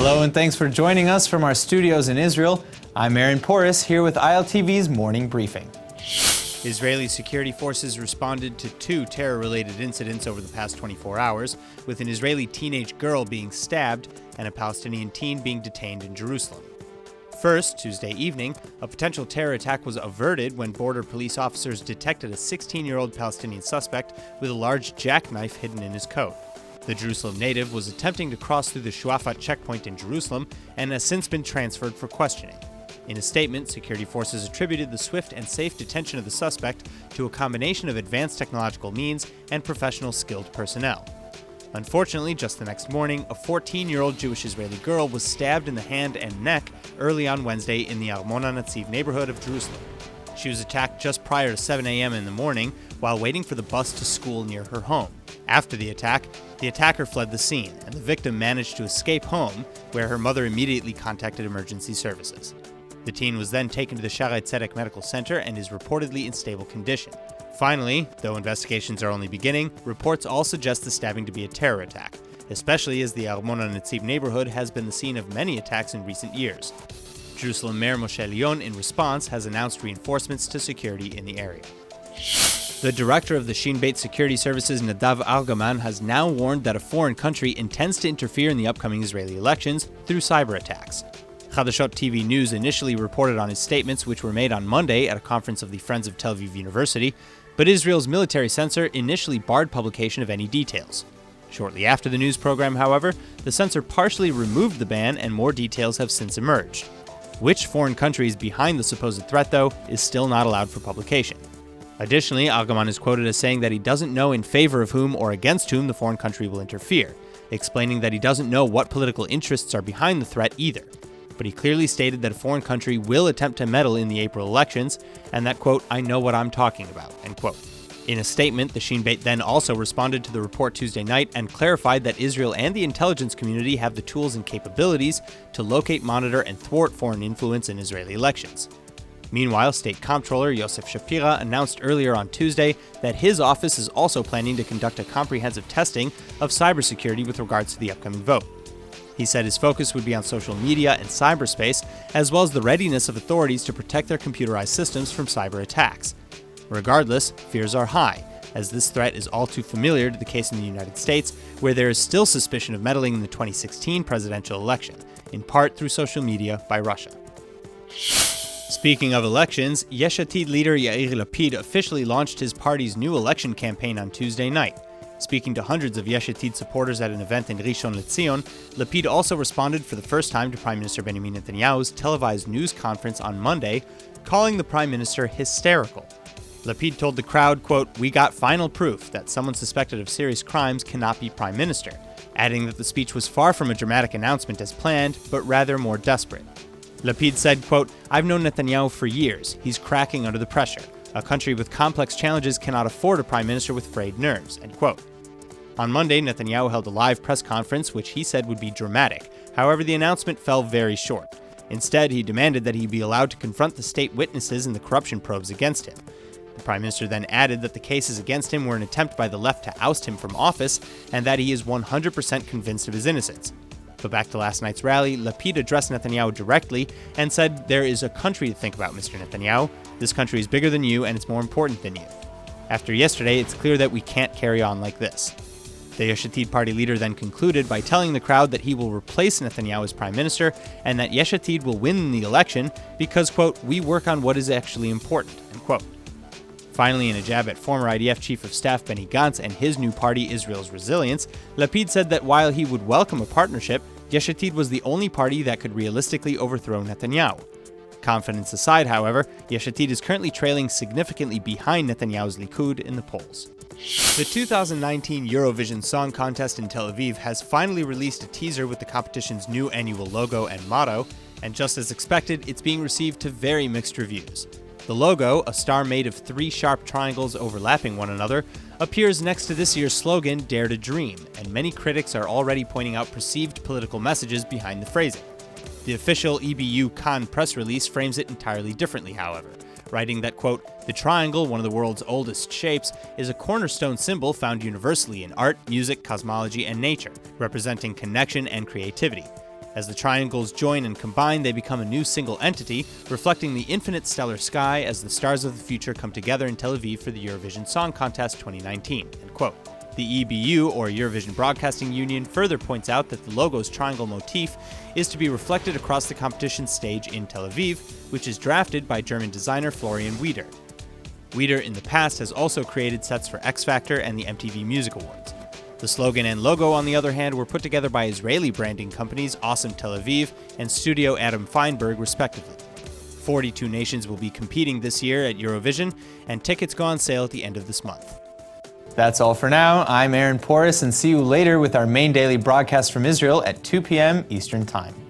Hello and thanks for joining us from our studios in Israel. I'm Aaron Porras here with ILTV's Morning Briefing. Israeli security forces responded to 2 terror-related incidents over the past 24 hours, with an Israeli teenage girl being stabbed and a Palestinian teen being detained in Jerusalem. First, Tuesday evening, a potential terror attack was averted when border police officers detected a 16-year-old Palestinian suspect with a large jackknife hidden in his coat. The Jerusalem native was attempting to cross through the Shuafat checkpoint in Jerusalem and has since been transferred for questioning. In a statement, security forces attributed the swift and safe detention of the suspect to a combination of advanced technological means and professional skilled personnel. Unfortunately, just the next morning, a 14-year-old Jewish Israeli girl was stabbed in the hand and neck early on Wednesday in the Armon HaNetziv neighborhood of Jerusalem. She was attacked just prior to 7 a.m. in the morning while waiting for the bus to school near her home. After the attacker fled the scene, and the victim managed to escape home, where her mother immediately contacted emergency services. The teen was then taken to the Shaarei Tzedek Medical Center and is reportedly in stable condition. Finally, though investigations are only beginning, reports all suggest the stabbing to be a terror attack, especially as the Armon HaNetziv neighborhood has been the scene of many attacks in recent years. Jerusalem Mayor Moshe Leon, in response, has announced reinforcements to security in the area. The director of the SHIN security services, Nadav Argaman, has now warned that a foreign country intends to interfere in the upcoming Israeli elections through cyber attacks. Chadashot TV News initially reported on his statements, which were made on Monday at a conference of the Friends of Tel Aviv University, but Israel's military censor initially barred publication of any details. Shortly after the news program, however, the censor partially removed the ban and more details have since emerged. Which foreign country is behind the supposed threat, though, is still not allowed for publication. Additionally, Argaman is quoted as saying that he doesn't know in favor of whom or against whom the foreign country will interfere, explaining that he doesn't know what political interests are behind the threat either. But he clearly stated that a foreign country will attempt to meddle in the April elections, and that, quote, "I know what I'm talking about," end quote. In a statement, the SHIN then also responded to the report Tuesday night and clarified that Israel and the intelligence community have the tools and capabilities to locate, monitor, and thwart foreign influence in Israeli elections. Meanwhile, State Comptroller Yosef Shapira announced earlier on Tuesday that his office is also planning to conduct a comprehensive testing of cybersecurity with regards to the upcoming vote. He said his focus would be on social media and cyberspace, as well as the readiness of authorities to protect their computerized systems from cyber attacks. Regardless, fears are high, as this threat is all too familiar to the case in the United States, where there is still suspicion of meddling in the 2016 presidential election, in part through social media by Russia. Speaking of elections, ATID leader YAIR LAPID officially launched his party's new election campaign on Tuesday night. Speaking to hundreds of ATID supporters at an event in Rishon LeZion, LAPID also responded for the first time to Prime Minister Benjamin Netanyahu's televised news conference on Monday, calling the Prime Minister hysterical. LAPID told the crowd, quote, "We got final proof that someone suspected of serious crimes cannot be Prime Minister," adding that the speech was far from a dramatic announcement as planned, but rather more desperate. LAPID said, quote, "I've known Netanyahu for years. He's cracking under the pressure. A country with complex challenges cannot afford a prime minister with frayed nerves," end quote. On Monday, Netanyahu held a live press conference, which he said would be dramatic. However, the announcement fell very short. Instead, he demanded that he be allowed to confront the state witnesses in the corruption probes against him. The prime minister then added that the cases against him were an attempt by the left to oust him from office and that he is 100% convinced of his innocence. But back to last night's rally, LAPID addressed Netanyahu directly and said, "There is a country to think about, Mr. Netanyahu. This country is bigger than you and it's more important than you. After yesterday, it's clear that we can't carry on like this." The Yesh Atid party leader then concluded by telling the crowd that he will replace Netanyahu as prime minister and that Yesh Atid will win the election because, quote, "We work on what is actually important," end quote. Finally, in a jab at former IDF Chief of Staff Benny Gantz and his new party, Israel's Resilience, LAPID said that while he would welcome a partnership, Yesh Atid was the only party that could realistically overthrow Netanyahu. Confidence aside, however, Yesh Atid is currently trailing significantly behind Netanyahu's Likud in the polls. The 2019 Eurovision Song Contest in Tel Aviv has finally released a teaser with the competition's new annual logo and motto, and just as expected, it's being received to very mixed reviews. The logo, a star made of 3 sharp triangles overlapping one another, appears next to this year's slogan, "Dare to Dream," and many critics are already pointing out perceived political messages behind the phrasing. The official EBU Cannes press release frames it entirely differently, however, writing that, quote, "The triangle, one of the world's oldest shapes, is a cornerstone symbol found universally in art, music, cosmology, and nature, representing connection and creativity. As the triangles join and combine, they become a new single entity, reflecting the infinite stellar sky as the stars of the future come together in Tel Aviv for the Eurovision Song Contest 2019. End quote. The EBU, or Eurovision Broadcasting Union, further points out that the logo's triangle motif is to be reflected across the competition stage in Tel Aviv, which is drafted by German designer Florian Wieder. Wieder in the past has also created sets for X Factor and the MTV Music Awards. The slogan and logo, on the other hand, were put together by Israeli branding companies Awesome Tel Aviv and Studio Adam Feinberg, respectively. 42 nations will be competing this year at Eurovision, and tickets go on sale at the end of this month. That's all for now. I'm Aaron Porras, and see you later with our main daily broadcast from Israel at 2 p.m. Eastern Time.